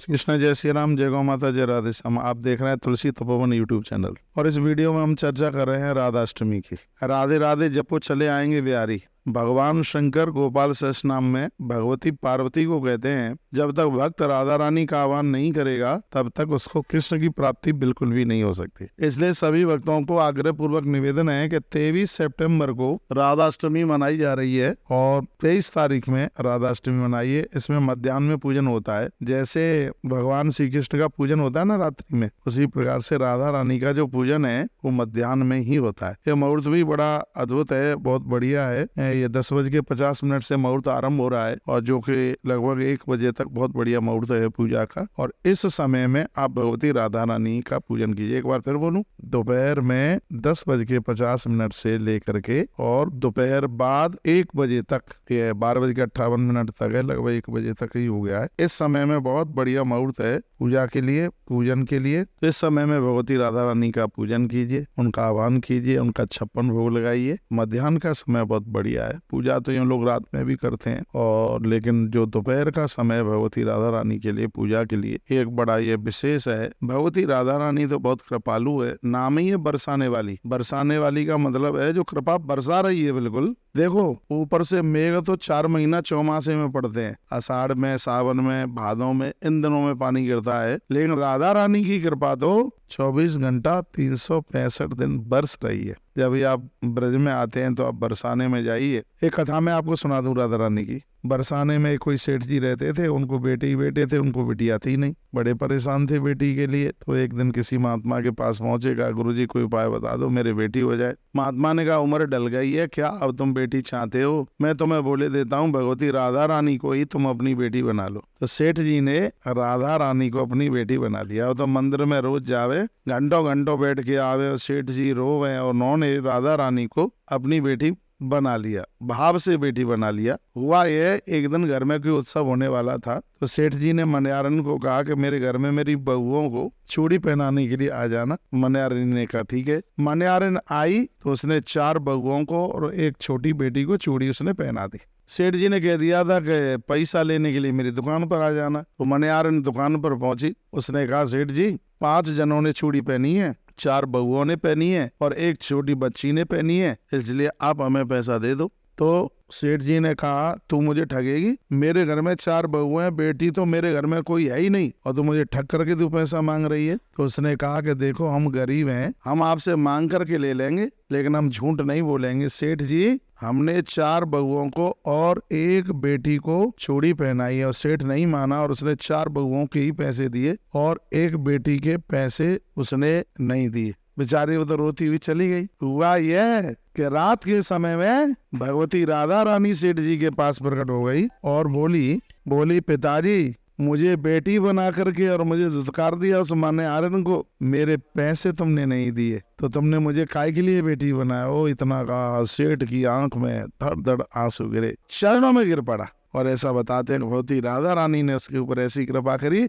श्री कृष्ण, जय श्री राम, जय गौ माता, जय राधे श्याम। आप देख रहे हैं तुलसी तपोवन यूट्यूब चैनल और इस वीडियो में हम चर्चा कर रहे हैं राधाष्टमी की। राधे राधे जपो चले आएंगे बिहारी। भगवान शंकर गोपाल सहस्त्र नाम में भगवती पार्वती को कहते हैं, जब तक भक्त राधा रानी का आह्वान नहीं करेगा तब तक उसको कृष्ण की प्राप्ति बिल्कुल भी नहीं हो सकती। इसलिए सभी भक्तों को आग्रह पूर्वक निवेदन है कि 23 सितंबर को राधाष्टमी मनाई जा रही है और 23 तारीख में राधाष्टमी मनाइए। इसमें मध्याह्न में पूजन होता है। जैसे भगवान श्री कृष्ण का पूजन होता है ना रात्रि में, उसी प्रकार से राधा रानी का जो पूजन है वो मध्याह्न में ही होता है। यह मुहूर्त भी बड़ा अद्भुत है, बहुत बढ़िया है। ये 10:50 से मुहूर्त आरंभ हो रहा है और जो कि लगभग 1 बजे तक बहुत बढ़िया मुहूर्त है पूजा का। और इस समय में आप भगवती राधा रानी का पूजन कीजिए। एक बार फिर बोलूं, दोपहर में 10:50 से लेकर के और दोपहर बाद 1 बजे तक, ये 12:58 तक है, लगभग 1 बजे तक ही हो गया है। इस समय में बहुत बढ़िया मुहूर्त है पूजा के लिए, पूजन के लिए। इस समय में भगवती राधा रानी का पूजन कीजिए, उनका आह्वान कीजिए, उनका 56 भोग लगाइए। मध्याह्न का समय बहुत बढ़िया है। पूजा तो यूं लोग रात में भी करते हैं और लेकिन जो दोपहर का समय भगवती राधा रानी के लिए, पूजा के लिए एक बड़ा ये विशेष है। भगवती राधा रानी तो बहुत कृपालु है। नाम ही है बरसाने वाली। बरसाने वाली का मतलब है जो कृपा बरसा रही है। बिल्कुल देखो, ऊपर से मेघ तो 4 महीना चौमासे में पड़ते हैं, आषाढ़ में, सावन में, भादों में, इन दिनों में पानी गिरता है। लेकिन राधा रानी की कृपा तो 24 घंटा 365 दिन बरस रही है। जब भी आप ब्रज में आते हैं तो आप बरसाने में जाइए। एक कथा मैं आपको सुना दूं राधा रानी की। बरसाने में कोई सेठ जी रहते थे, उनको बेटे ही बेटे थे, उनको बेटियां थी नहीं। बड़े परेशान थे बेटी के लिए। तो एक दिन किसी महात्मा के पास पहुंचे, कहा गुरुजी कोई उपाय बता दो, मेरी बेटी हो जाए। महात्मा ने कहा उम्र डल गई है, क्या अब तुम बेटी चाहते हो? मैं तुम्हें बोले देता हूँ, भगवती राधा रानी को ही तुम अपनी बेटी बना लो। तो सेठ जी ने राधा रानी को अपनी बेटी बना लिया। तो मंदिर में रोज जावे, घंटों घंटों बैठ के आवे और सेठ जी रोवे और उन्होंने राधा रानी को अपनी बेटी बना लिया, भाव से बेटी बना लिया। हुआ ये, एक दिन घर में कोई उत्सव होने वाला था तो सेठ जी ने मन्यारन को कहा कि मेरे घर में मेरी बहुओं को चूड़ी पहनाने के लिए आ जाना। मन्यारन ने कहा ठीक है। मन्यारन आई तो उसने 4 बहुओं को और एक छोटी बेटी को चूड़ी उसने पहना दी। सेठ जी ने कह दिया था कि पैसा लेने के लिए मेरी दुकान पर आ जाना। तो मन्यारन दुकान पर पहुंची। उसने कहा सेठ जी, 5 जनों ने चूड़ी पहनी है, 4 बहुओं ने पहनी है और एक छोटी बच्ची ने पहनी है, इसलिए आप हमें पैसा दे दो। तो सेठ जी ने कहा तू मुझे ठगेगी? मेरे घर में 4 बहुएं हैं, बेटी तो मेरे घर में कोई है ही नहीं और तू मुझे ठग करके तू पैसा मांग रही है। तो उसने कहा कि देखो हम गरीब हैं, हम आपसे मांग करके ले लेंगे, लेकिन हम झूठ नहीं बोलेंगे। सेठ जी, हमने 4 बहुओं को और एक बेटी को चूड़ी पहनाई है। और सेठ नहीं माना और उसने 4 बहुओं के ही पैसे दिए और एक बेटी के पैसे उसने नहीं दिए। बेचारी वो तो रोती हुई चली गई। हुआ यह कि रात के समय में भगवती राधा रानी सेठ जी के पास प्रकट हो गई और बोली पिताजी, मुझे बेटी बना करके और मुझे धुतकार दिया उस मन्यारन को, मेरे पैसे तुमने नहीं दिए, तो तुमने मुझे काय के लिए बेटी बनाया? ओ इतना कहा, सेठ की आंख में धड़ धड़ आंसू गिरे, चरणों में गिर पड़ा। और ऐसा बताते हैं भगवती राधा रानी ने उसके ऊपर ऐसी कृपा करी,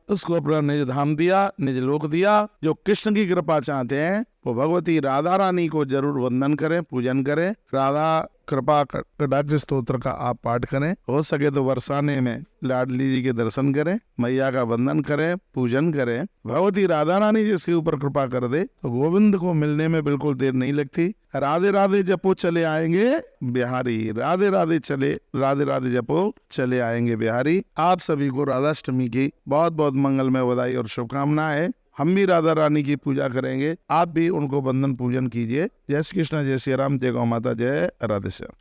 उसको अपना निज धाम दिया, निज लोक दिया। जो कृष्ण की कृपा चाहते हैं वो भगवती राधा रानी को जरूर वंदन करें, पूजन करें। राधा कृपा कटाक्ष स्तोत्र का आप पाठ करें। हो सके तो बरसाने में लाडली जी के दर्शन करें, मैया का वंदन करें, पूजन करें। भगवती राधा रानी जिसके ऊपर कृपा कर दे तो गोविंद को मिलने में बिल्कुल देर नहीं लगती। राधे राधे जपो चले आएंगे बिहारी। राधे राधे जपो चले आएंगे बिहारी। आप सभी को राधाष्टमी की बहुत बहुत मंगलमय बधाई और शुभकामनाएं। हम भी राधा रानी की पूजा करेंगे, आप भी उनको वंदन पूजन कीजिए। जय श्री कृष्ण, जय श्री राम, जय गौ माता, जय राधे श्याम।